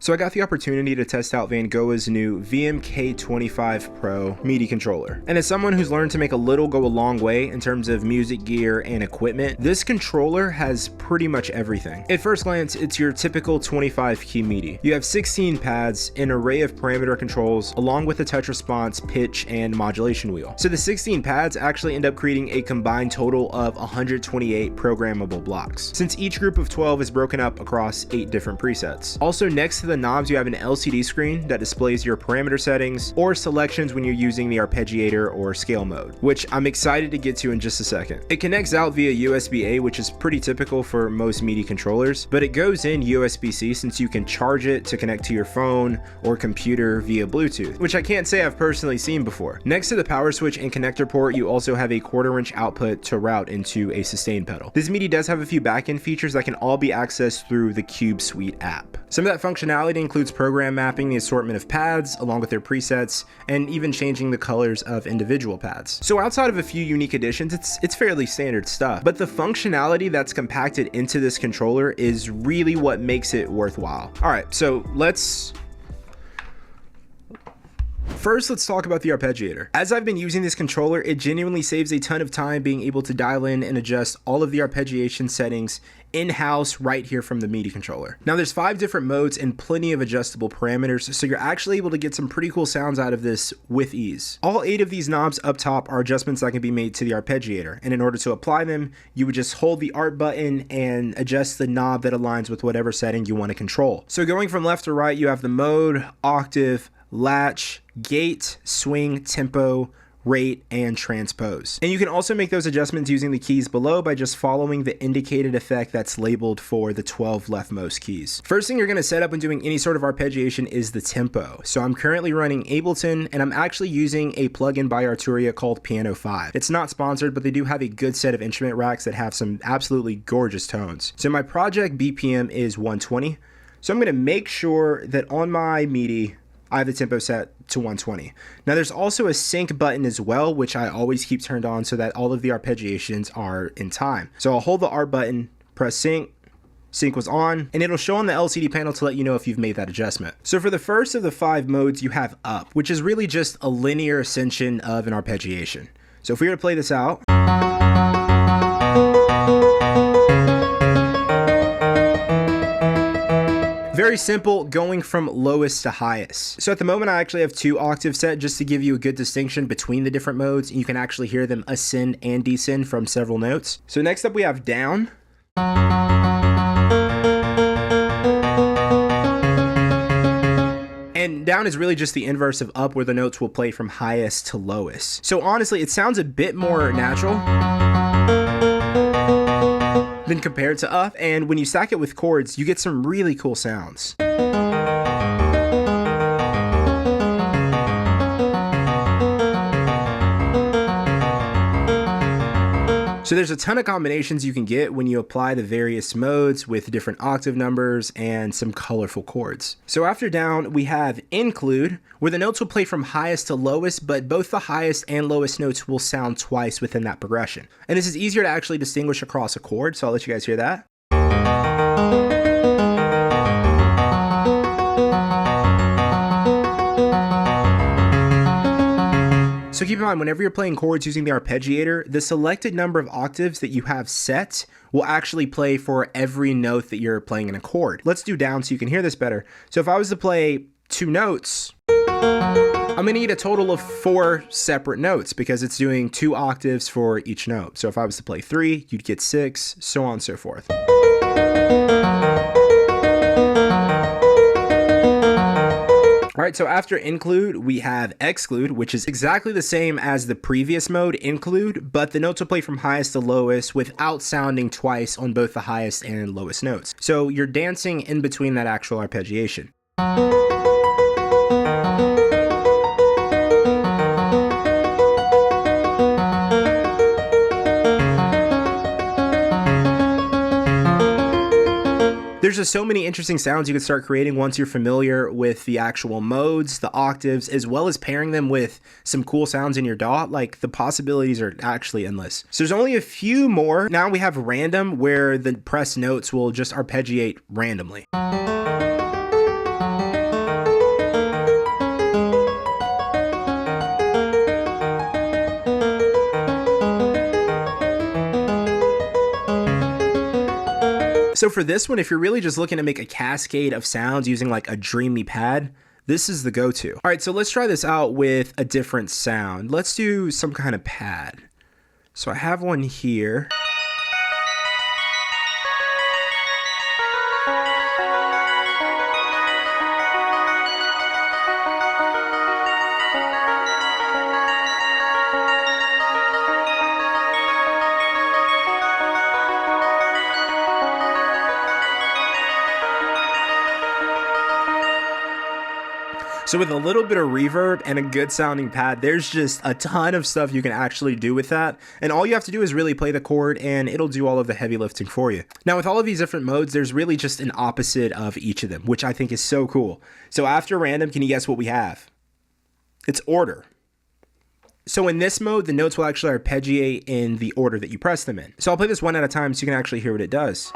So I got the opportunity to test out Vangoa's new VMK25 Pro MIDI controller. And as someone who's learned to make a little go a long way in terms of music gear and equipment, this controller has pretty much everything. At first glance, it's your typical 25 key MIDI. You have 16 pads, an array of parameter controls, along with a touch response, pitch, and modulation wheel. So the 16 pads actually end up creating a combined total of 128 programmable blocks, since each group of 12 is broken up across 8 different presets. Also, next to the knobs, you have an LCD screen that displays your parameter settings or selections when you're using the arpeggiator or scale mode, which I'm excited to get to in just a second. It connects out via USB-A, which is pretty typical for most MIDI controllers, but it goes in USB-C since you can charge it to connect to your phone or computer via Bluetooth, which I can't say I've personally seen before. Next to the power switch and connector port, you also have a 1/4" output to route into a sustain pedal. This MIDI does have a few backend features that can all be accessed through the Cube Suite app. Some of that functionality includes program mapping the assortment of pads along with their presets, and even changing the colors of individual pads. So outside of a few unique additions, it's fairly standard stuff, but the functionality that's compacted into this controller is really what makes it worthwhile. All right, so First, let's talk about the arpeggiator. As I've been using this controller, it genuinely saves a ton of time being able to dial in and adjust all of the arpeggiation settings in-house right here from the MIDI controller. Now there's 5 different modes and plenty of adjustable parameters, so you're actually able to get some pretty cool sounds out of this with ease. All 8 of these knobs up top are adjustments that can be made to the arpeggiator, and in order to apply them, you would just hold the Art button and adjust the knob that aligns with whatever setting you want to control. So going from left to right, you have the mode, octave, latch, gate, swing, tempo, rate, and transpose. And you can also make those adjustments using the keys below by just following the indicated effect that's labeled for the 12 leftmost keys. First thing you're going to set up when doing any sort of arpeggiation is the tempo. So I'm currently running Ableton, and I'm actually using a plugin by Arturia called Piano 5. It's not sponsored, but they do have a good set of instrument racks that have some absolutely gorgeous tones. So my project BPM is 120. So I'm going to make sure that on my MIDI, I have the tempo set to 120. Now there's also a sync button as well, which I always keep turned on so that all of the arpeggiations are in time. So I'll hold the Art button, press sync was on, and it'll show on the LCD panel to let you know if you've made that adjustment. So for the first of the 5 modes, you have up, which is really just a linear ascension of an arpeggiation. So if we were to play this out, very simple, going from lowest to highest. So at the moment, I actually have 2 octaves set just to give you a good distinction between the different modes. You can actually hear them ascend and descend from several notes. So next up we have down. And down is really just the inverse of up, where the notes will play from highest to lowest. So honestly, it sounds a bit more natural than compared to up, and when you stack it with chords, you get some really cool sounds. So there's a ton of combinations you can get when you apply the various modes with different octave numbers and some colorful chords. So after down, we have include, where the notes will play from highest to lowest, but both the highest and lowest notes will sound twice within that progression. And this is easier to actually distinguish across a chord, so I'll let you guys hear that. So keep in mind, whenever you're playing chords using the arpeggiator, the selected number of octaves that you have set will actually play for every note that you're playing in a chord. Let's do down so you can hear this better. So if I was to play 2 notes, I'm going to need a total of 4 separate notes because it's doing 2 octaves for each note. So if I was to play 3, you'd get 6, so on and so forth. All right, so after include, we have exclude, which is exactly the same as the previous mode, include, but the notes will play from highest to lowest without sounding twice on both the highest and lowest notes. So you're dancing in between that actual arpeggiation. There's just so many interesting sounds you can start creating once you're familiar with the actual modes, the octaves, as well as pairing them with some cool sounds in your DAW. Like, the possibilities are actually endless. So there's only a few more. Now we have random, where the pressed notes will just arpeggiate randomly. So for this one, if you're really just looking to make a cascade of sounds using like a dreamy pad, this is the go-to. All right, so let's try this out with a different sound. Let's do some kind of pad. So I have one here. So with a little bit of reverb and a good sounding pad, there's just a ton of stuff you can actually do with that. And all you have to do is really play the chord and it'll do all of the heavy lifting for you. Now with all of these different modes, there's really just an opposite of each of them, which I think is so cool. So after random, can you guess what we have? It's order. So in this mode, the notes will actually arpeggiate in the order that you press them in. So I'll play this one at a time so you can actually hear what it does.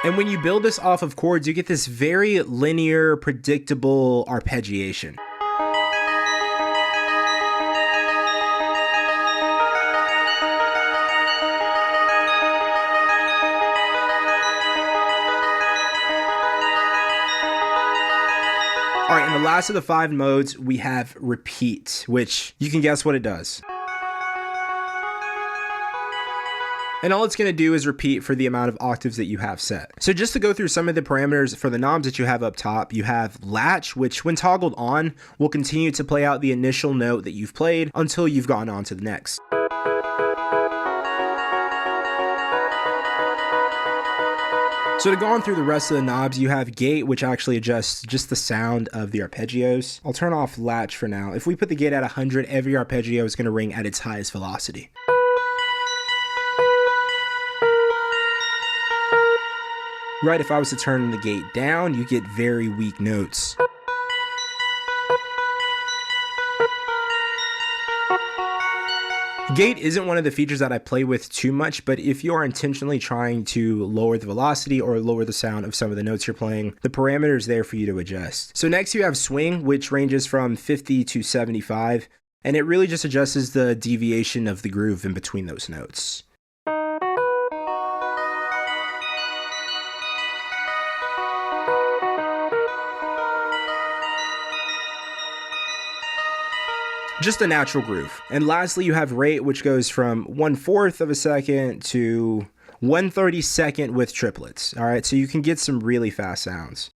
And when you build this off of chords, you get this very linear, predictable arpeggiation. All right, in the last of the 5 modes, we have repeat, which you can guess what it does. And all it's going to do is repeat for the amount of octaves that you have set. So just to go through some of the parameters for the knobs that you have up top, you have latch, which when toggled on, will continue to play out the initial note that you've played until you've gone on to the next. So to go on through the rest of the knobs, you have gate, which actually adjusts just the sound of the arpeggios. I'll turn off latch for now. If we put the gate at 100, every arpeggio is going to ring at its highest velocity. Right, if I was to turn the gate down, you get very weak notes. Gate isn't one of the features that I play with too much, but if you are intentionally trying to lower the velocity or lower the sound of some of the notes you're playing, the parameter is there for you to adjust. So next you have swing, which ranges from 50 to 75, and it really just adjusts the deviation of the groove in between those notes. Just a natural groove. And lastly, you have rate, which goes from 1/4 of a second to 1/32 with triplets. All right, so you can get some really fast sounds.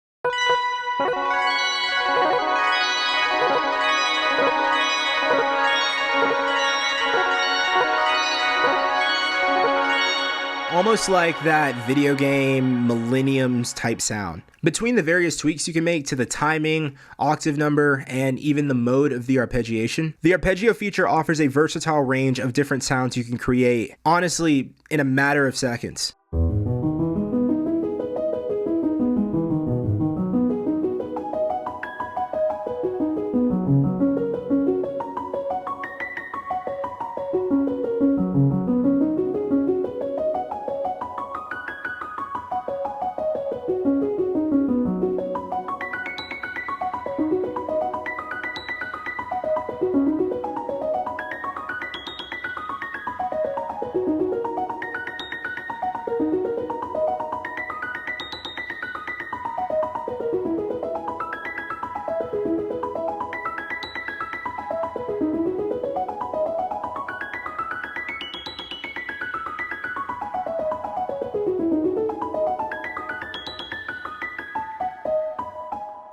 Almost like that video game Millenniums type sound. Between the various tweaks you can make to the timing, octave number, and even the mode of the arpeggiation, the arpeggio feature offers a versatile range of different sounds you can create, honestly, in a matter of seconds.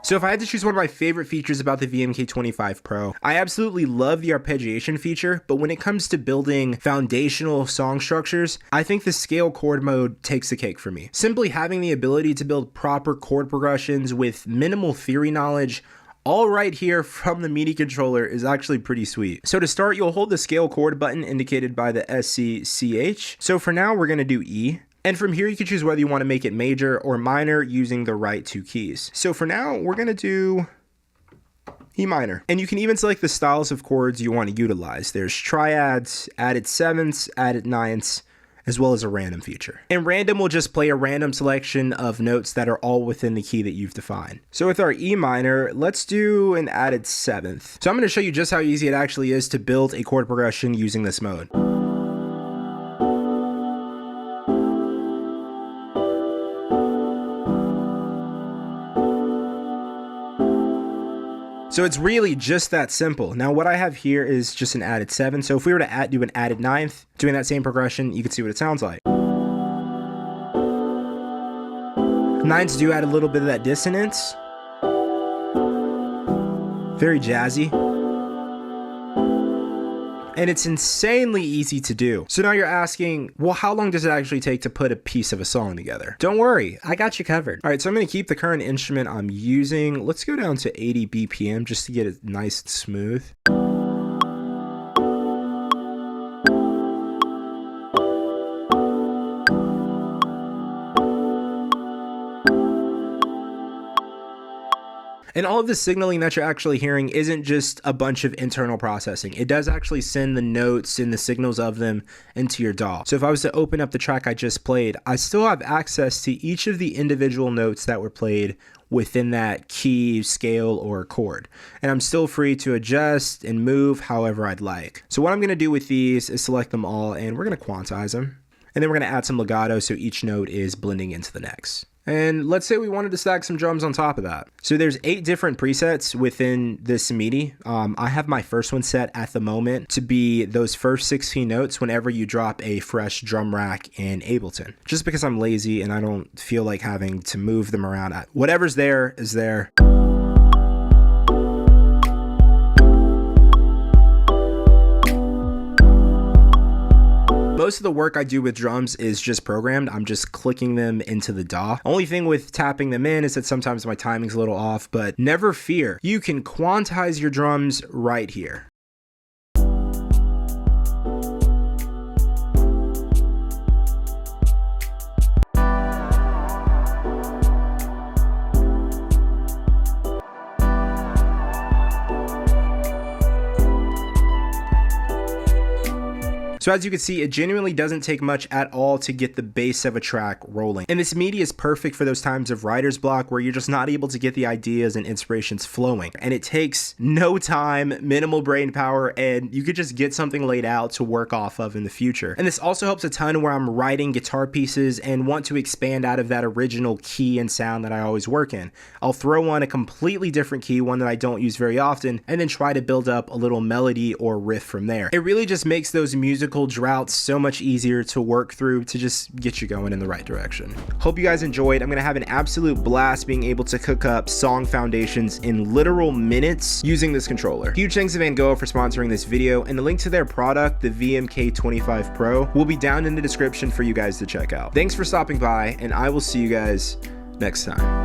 So if I had to choose one of my favorite features about the VMK25 Pro, I absolutely love the arpeggiation feature, but when it comes to building foundational song structures, I think the scale chord mode takes the cake for me. Simply having the ability to build proper chord progressions with minimal theory knowledge all right here from the MIDI controller is actually pretty sweet. So to start, you'll hold the scale chord button indicated by the SCCH. So for now, we're gonna do E. And from here, you can choose whether you want to make it major or minor using the right 2 keys. So for now, we're going to do E minor. And you can even select the styles of chords you want to utilize. There's triads, added 7ths, added 9ths, as well as a random feature. And random will just play a random selection of notes that are all within the key that you've defined. So with our E minor, let's do an added 7th. So I'm going to show you just how easy it actually is to build a chord progression using this mode. So it's really just that simple. Now what I have here is just an added 7. So if we were to do an added 9th, doing that same progression, you can see what it sounds like. 9s do add a little bit of that dissonance. Very jazzy. And it's insanely easy to do. So now you're asking, well, how long does it actually take to put a piece of a song together? Don't worry, I got you covered. All right, so I'm gonna keep the current instrument I'm using. Let's go down to 80 BPM just to get it nice and smooth. And all of the signaling that you're actually hearing isn't just a bunch of internal processing. It does actually send the notes and the signals of them into your DAW. So if I was to open up the track I just played, I still have access to each of the individual notes that were played within that key, scale, or chord. And I'm still free to adjust and move however I'd like. So what I'm gonna do with these is select them all, and we're gonna quantize them. And then we're gonna add some legato so each note is blending into the next. And let's say we wanted to stack some drums on top of that. So there's 8 different presets within this MIDI. I have my first one set at the moment to be those first 16 notes whenever you drop a fresh drum rack in Ableton. Just because I'm lazy and I don't feel like having to move them around. Whatever's there is there. Most of the work I do with drums is just programmed. I'm just clicking them into the DAW. Only thing with tapping them in is that sometimes my timing's a little off, but never fear. You can quantize your drums right here. So as you can see, it genuinely doesn't take much at all to get the base of a track rolling. And this MIDI is perfect for those times of writer's block where you're just not able to get the ideas and inspirations flowing. And it takes no time, minimal brain power, and you could just get something laid out to work off of in the future. And this also helps a ton where I'm writing guitar pieces and want to expand out of that original key and sound that I always work in. I'll throw on a completely different key, one that I don't use very often, and then try to build up a little melody or riff from there. It really just makes those musical droughts so much easier to work through to just get you going in the right direction. Hope you guys enjoyed. I'm gonna have an absolute blast being able to cook up song foundations in literal minutes using this controller. Huge thanks to Vangoa for sponsoring this video, and the link to their product, the VMK25 Pro, will be down in the description for you guys to check out. Thanks for stopping by, and I will see you guys next time.